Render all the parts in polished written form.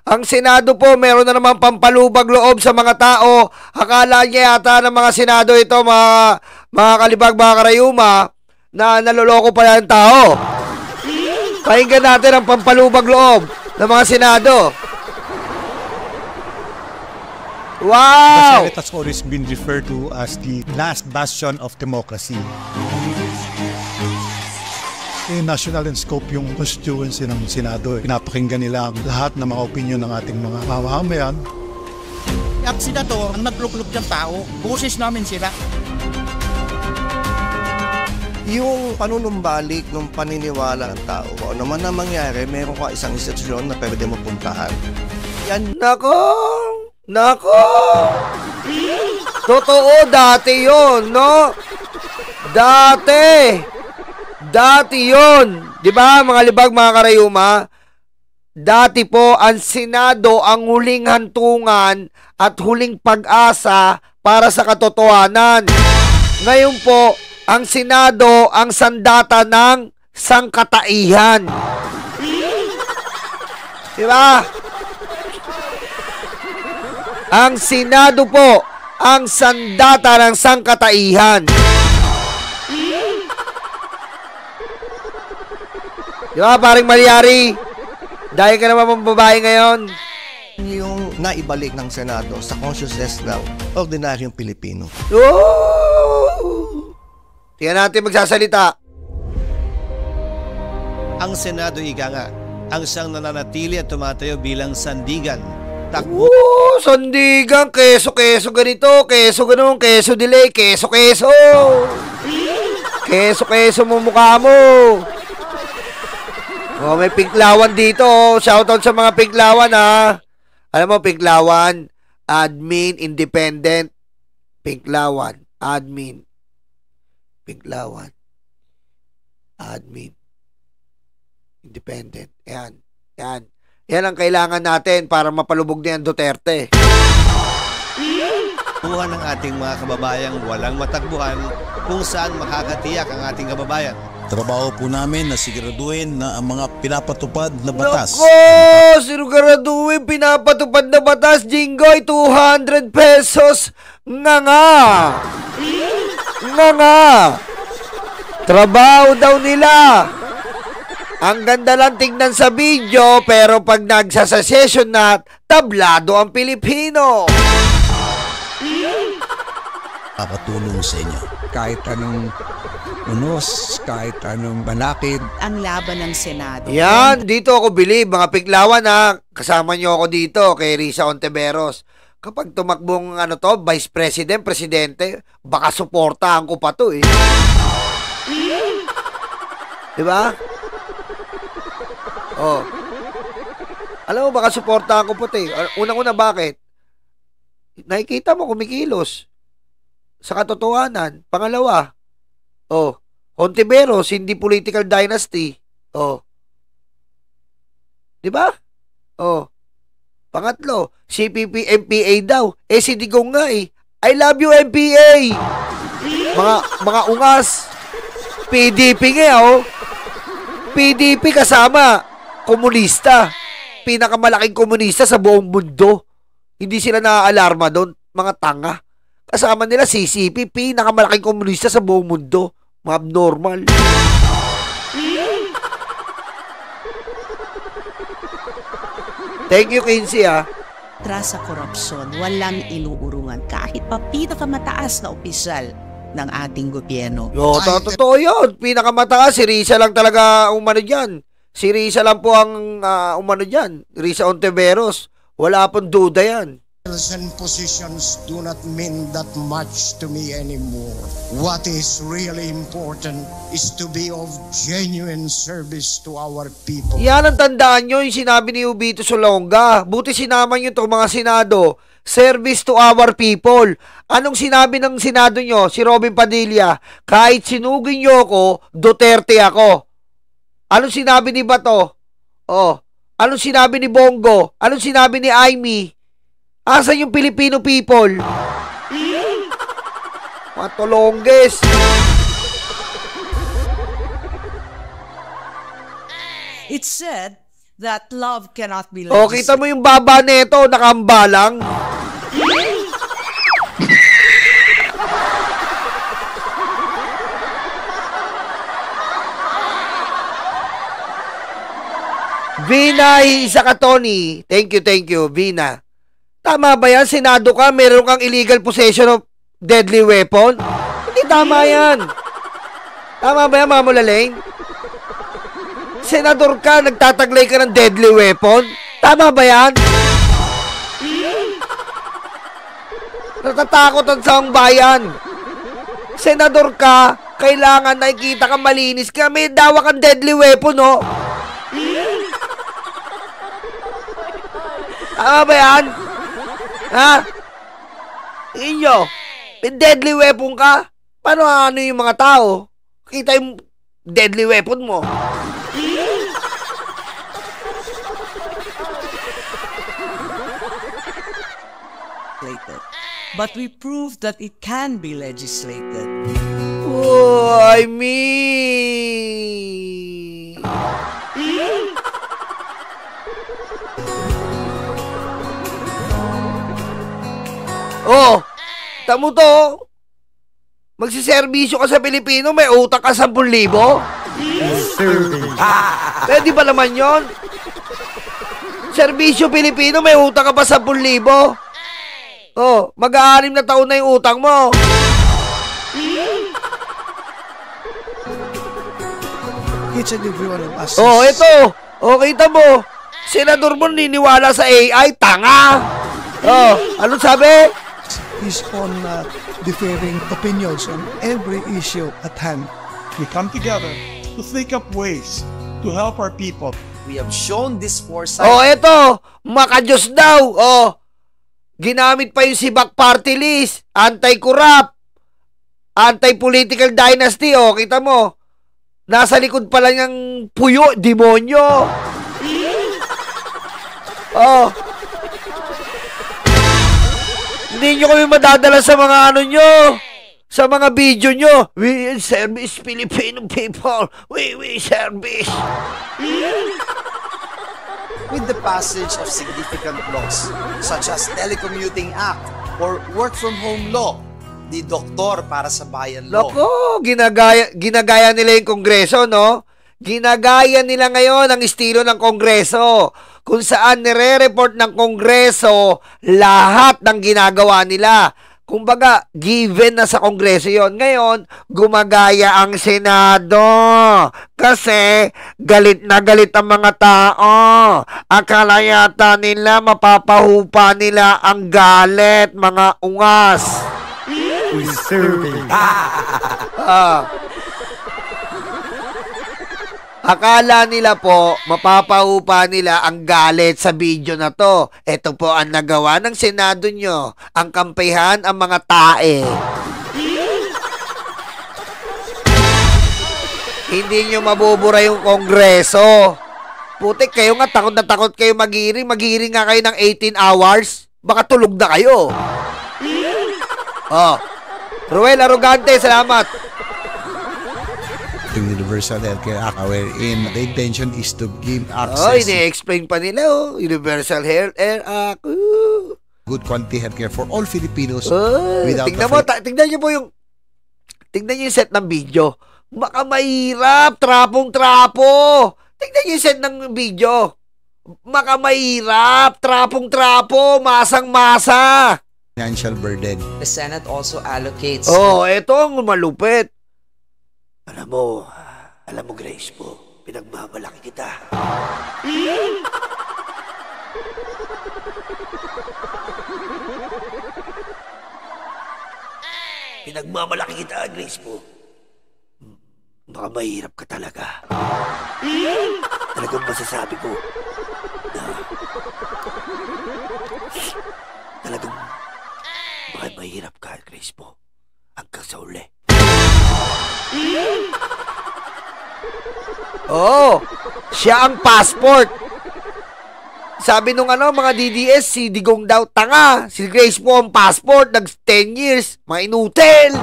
Ang Senado po, meron na naman pampalubag loob sa mga tao. Akala niya yata ng mga Senado ito, mga kalibag, mga karayuma, na naloloko pa yung tao. Pakinggan natin ang pampalubag loob ng mga Senado. Wow! The Senate has always been referred to as the last bastion of democracy. National in scope yung constituency ng Senado. Pinapakinggan nila lahat ng mga opinion ng ating mga mamamayan. Ang senador, ang naglukluk ng tao, boses namin sila. Yung panunumbalik ng paniniwala ng tao, kung ano man na mangyari, meron ka isang institusyon na pwede mo puntahan. Yan. Nako! Totoo, dati yun, no? Dati yun. Di ba, mga libag, mga karayuma? Dati po, ang Senado ang huling hantungan at huling pag-asa para sa katotohanan. Ngayon po, ang Senado ang sandata ng sangkataihan. Di ba? Ang Senado po ang sandata ng sangkataihan. Di ba, paring Malyari? Dahil ka naman mong babae ngayon. Yung naibalik ng Senado sa consciousness ng ordinaryong Pilipino. Oh! Tingnan natin magsasalita. Ang Senado, ika nga, ang siyang nananatili at tumatayo bilang sandigan. Takbo. Sandigan, keso ganito, keso ganun, keso delay, keso. Keso mo mukha mo. Oh, may pinklawan dito. Shoutout sa mga pinklawan, ha. Alam mo, pinklawan, admin, independent, pinklawan, admin, pinklawan, admin, independent. Yan. Yan ang kailangan natin para mapalubog na yan Duterte. Buhan ng ating mga kababayang walang matakbuhan kung saan makakatiyak ang ating kababayan. Trabaho po namin na siguraduhin na ang mga pinapatupad na batas. Nako! Siguraduhin pinapatupad na batas, Jinggoy, 200 pesos. Nga. Trabaho daw nila. Ang ganda lang tingnan sa video, pero pag nagsasession na, tablado ang Pilipino. Papatulong sa inyo. Kahit anong unos, kahit anong banakid. Ang laban ng Senado. Yan, dito ako believe, mga piklawan, ha. Kasama nyo ako dito kay Risa Ontiveros. Kapag tumakbong Vice President, Presidente, baka suportahan ko pa to, eh. Diba? Oh. Alam mo, baka suportahan ko po, te. Unang-una, bakit? Nakikita mo kumikilos sa katotohanan. Pangalawa, Ontiveros, hindi political dynasty. Diba? Pangatlo, CPP, MPA daw. Si Digong nga, eh. I love you, MPA. Mga ungas. PDP nga, PDP kasama komunista. Pinakamalaking komunista sa buong mundo. Hindi sila naaalarma doon. Mga tanga. Kasama nila CCP, pinakamalaking komunista sa buong mundo. Mga abnormal. Thank you, Quincy, ha. Tras sa korupsyon, walang inuurungan kahit pa pinakamataas na opisyal ng ating gobyerno. Totoo yun. Pinakamataas, si Risa lang talaga umano dyan. Si Risa lang po ang umano dyan. Risa Ontiveros. Wala pong duda yan. And positions do not mean that much to me anymore. What is really important is to be of genuine service to our people. Yan ang tandaan nyo, yung sinabi ni Ubito Solonga. Buti sinama nyo itong mga Senado. Service to our people. Anong sinabi ng Senado nyo? Si Robin Padilla, kahit sinugin nyo ako, Duterte ako. Anong sinabi ni Bato? Anong sinabi ni Bongo? Anong sinabi ni Aimee? Asan yung Filipino people? Matulongges. It's said that love cannot be O, kita mo yung baba neto, nakambalang. Vina, isa ka, Tony. Thank you, Vina. Tama ba yan? Senado ka, meron kang illegal possession of deadly weapon? Hindi tama yan. Tama ba yan, Mamulaling? Senador ka, nagtataglay ka ng deadly weapon? Tama ba yan? Natatakot ang saong bayan. Senador ka, kailangan nakikita ka malinis ka. May dawa kang deadly weapon, no? Tama ba yan? Ha? Inyo, may deadly weapon ka? Paano ano yung mga tao? Kita yung deadly weapon mo. But we proved that it can be legislated. Oh, I mean... Oh, tamo to. Magsiservisyo ka sa Pilipino, may utang ka 10,000? Pwede ba naman yon? Servisyo Pilipino, may utang ka pa 10,000? Oh, mag-6 na taon na yung utang mo. Each and every one of us. Oh, ito. Oh, kita mo. Senador mo niniwala sa AI, tanga. Oh, ano sabi? Is on differing opinions on every issue at hand. We come together to think up ways to help our people. We have shown this foresight. Oh, eto, makajos daw. Oh, ginamit pa yung Sibak Party List, anti-corrupt, anti-political dynasty. Oh, kita mo, nasa likod pala niyang puyo, demonyo. Oh, hindi nyo kami madadala sa mga ano nyo, sa mga video nyo. We service Filipino people. We service. With the passage of significant laws such as Telecommuting Act or Work from Home Law, the Doktor para sa Bayan Law. Loko, ginagaya nila yung Kongreso, no? Ginagaya nila ngayon ang estilo ng Kongreso, kung saan nire-report ng Kongreso lahat ng ginagawa nila. Kumbaga, given na sa Kongreso yon. Ngayon, gumagaya ang Senado. Kasi, galit na galit ang mga tao. Akala yata nila, mapapahupa nila ang galit, mga ungas. Akala nila po, mapapahupa nila ang galit sa video na to. Ito po ang nagawa ng Senado nyo. Ang kampihan ang mga tae. Hindi nyo mabubura yung Kongreso. Putik, kayo nga, takot na takot kayo mag-hearing. Mag-hearing nga kayo ng 18 hours. Baka tulog na kayo. Oh, Ruel Arrogante, salamat. Universal Healthcare Act wherein the intention is to give access. Oh, ini-explain pa nila, oh. Universal Healthcare Act. Good quality healthcare for all Filipinos. Oh, tingnan mo, tingnan niyo po yung set ng video. Baka mahirap, trapong-trapo. Tingnan niyo yung set ng video. Baka mahirap, trapong-trapo, masang-masa. Financial burden. The Senate also allocates. Oh, eto ang malupit. Alam mo, Grace po, pinagmamalaki kita. Pinagmamalaki kita, Grace po. Baka mahirap ka talaga. Talagang masasabi ko na talagang baka mahirap ka, Grace po. Hanggang sa uli. Oh, siya ang passport. Sabi nung mga DDS, si Digong daw tanga. Si Grace po ang passport, nag 10 years, mga inutil.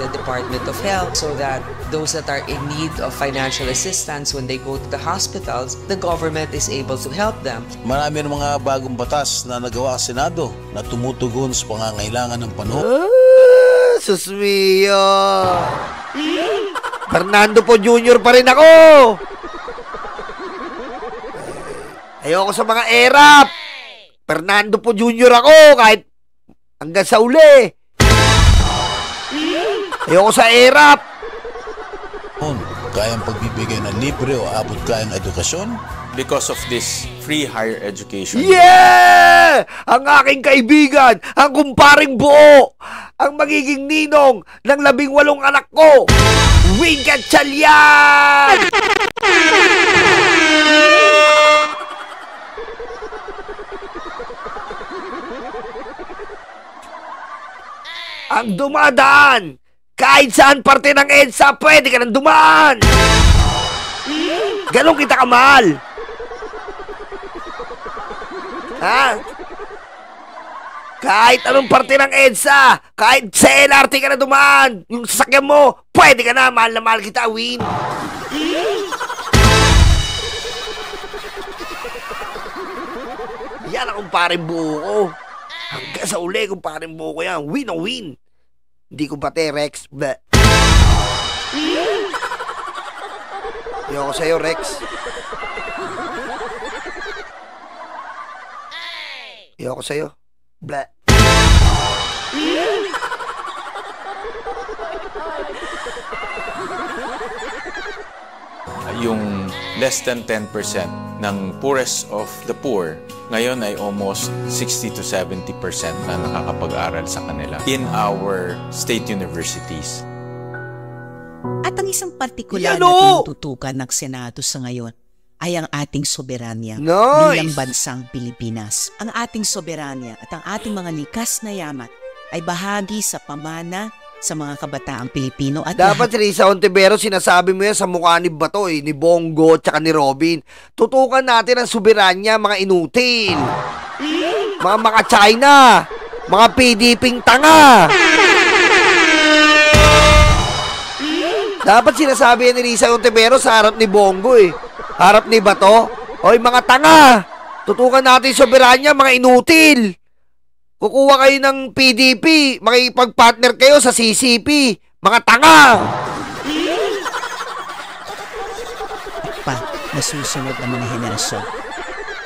The Department of Health so that those that are in need of financial assistance when they go to the hospitals, the government is able to help them. Marami ng mga bagong batas na nagawa sa Senado na tumutugon sa pangangailangan ng panahon. Susmiyo! Fernando po Jr. pa rin ako! Ayoko sa mga erap! Fernando po Jr. ako kahit hanggang sa uli. Ayoko sa erap. Kayang pagbibigay ng libre o abot kayang edukasyon? Because of this free higher education. Yeah! Ang aking kaibigan, ang kumparing buo, ang magiging ninong ng 18 anak ko, Wing Gatchalian! Ang dumadaan, kahit saan parte ng EDSA, pwede ka nang dumaan. Ganon kita kamahal. Ha? Kahit anong parte ng EDSA, kahit sa LRT ka na dumaan, yung sasakyan mo, pwede ka na, mahal na mahal kita, Win. Yan ang kumparing buo ko. Hanggang sa uli, kumparing buo ko yan. Win o win. Hindi ko pati, Rex. Bleh. Ayoko sa'yo, Rex. Ayoko sa'yo. Bleh. Yung less than 10% ng poorest of the poor, ngayon ay almost 60 to 70% na nakakapag-aral sa kanila in our state universities. At ang isang partikular na tinututukan ng Senado sa ngayon ay ang ating soberanya bilang bansang Pilipinas. Ang ating soberanya at ang ating mga likas na yaman ay bahagi sa pamana sa mga kabataang Pilipino. At dapat si Risa Ontiveros, sinasabi mo yan sa mukha ni Bato, ni Bongo, tsaka ni Robin. Tutukan natin ang soberanya, mga inutil. Mga maka-China. Mga PDPing tanga. Dapat sinasabi yan ni Risa Ontiveros sa harap ni Bongo, harap ni Bato. Oy, mga tanga. Tutukan natin yung soberanya, mga inutil. Kukuha kayo ng PDP, makipag-partner kayo sa CCP. Mga tanga! Pa, nasusunod ang mga henerasyon.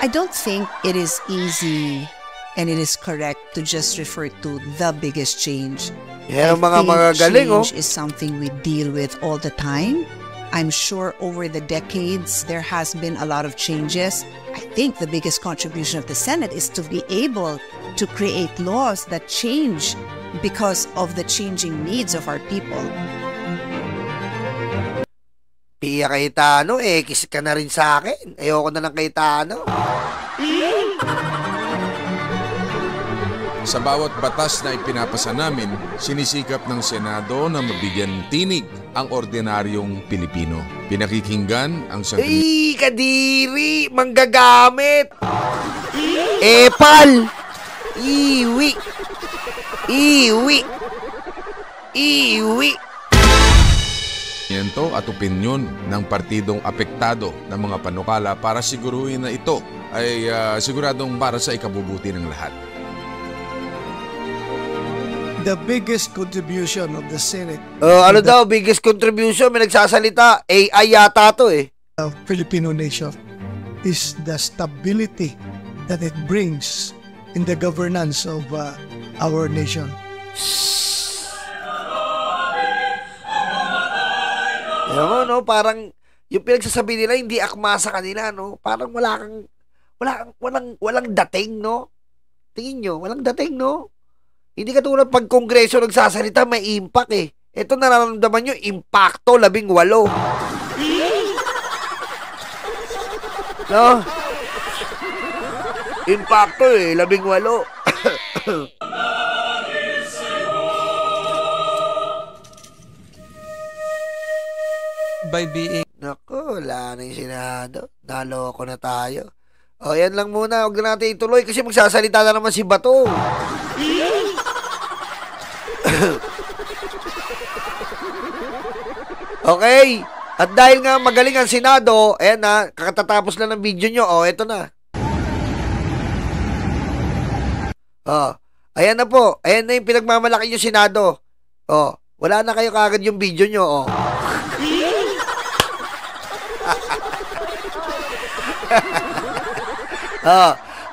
I don't think it is easy and it is correct to just refer to the biggest change. Yan ang mga magagaling, change is something we deal with all the time. I'm sure over the decades, there has been a lot of changes. I think the biggest contribution of the Senate is to be able to create laws that change because of the changing needs of our people. Pia Cayetano, kiss ka na rin sa akin. Ayoko na ng Cayetano. Sa bawat batas na ipinapasa namin, sinisikap ng Senado na mabigyan tinig ang ordinaryong Pilipino. Pinakikinggan ang kadiri! Manggagamit! Epal! Iwi! Iwi! Iwi! at opinyon ng partidong apektado ng mga panukala para siguruhin na ito ay siguradong para sa ikabubuti ng lahat. The biggest contribution of the Senate. Ano daw, biggest contribution? May nagsasalita. AI yata to The Filipino nation is the stability that it brings in the governance of our nation. Alam mo, no? Parang yung pinagsasabi nila hindi akma sa kanila, no? Parang walang dating, no? Tingin nyo, walang dating, no? Hindi katulad pag kongreso nagsasalita, may impact Ito nararamdaman nyo, impacto, 18. No? Impacto 18. By being... Naku, wala na yung Senado. Naloko na tayo. O, yan lang muna. Huwag na natin ituloy kasi magsasalita na naman si Bato. Okay? At dahil nga magaling ang Senado, ayan na, kakatatapos lang ng video nyo. O, eto na. Ayan na po. Ayan na yung pinagmamalaki yung Senado. Wala na kayo kagad yung video nyo.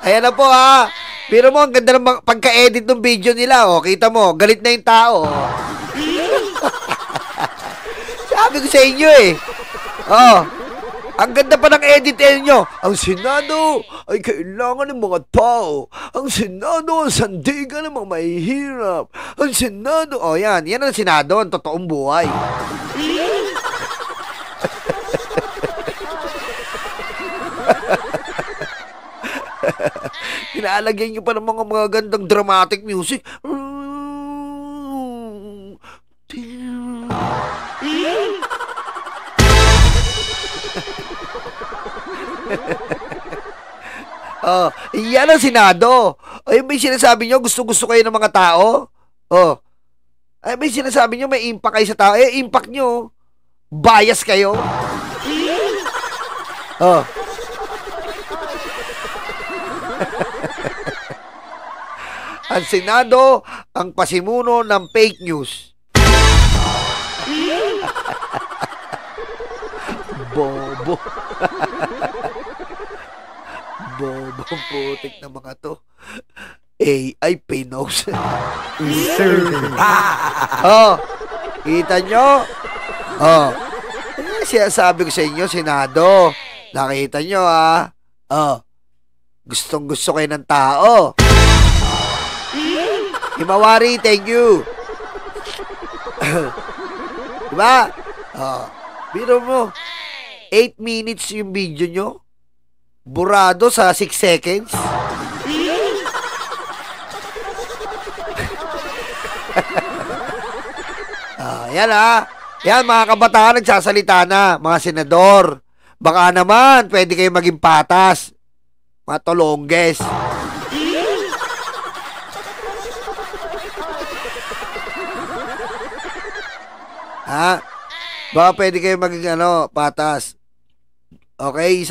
Ayan na po ha. Pero mo, ang ganda ng pagka-edit ng video nila. Kita mo, galit na yung tao. Sabi ko sa inyo ang ganda pa ng edit nyo. Ang Senado ay kailangan ng mga tao. Ang Senado ang sandigan ng mga mahihirap. Ang Senado, yan ang Senado, ang totoong buhay. Pinaalagyan nyo pa ng mga gandang dramatic music. Yan ang Senado. Ayun ba yung sinasabi nyo, gusto kayo ng mga tao? Ay ba yung sinasabi nyo, may impact kayo sa tao? Impact nyo, bias kayo? Ang Senado, ang pasimuno ng fake news. Bobo. Bobo ang putik na mga to. AI Pinos. Kita nyo? Siya sabi ko sa inyo, Senado. Nakita nyo gustong gusto kayo ng tao. Himawari, thank you. Diba? Biro mo, 8 minutes yung video nyo. Burado sa 6 seconds. Yan Yan mga kabataan, nagsasalita na, mga senador. Baka naman, pwede kayo maging patas. Mga tolongges. Baka pwede kayo maging patas. Okay,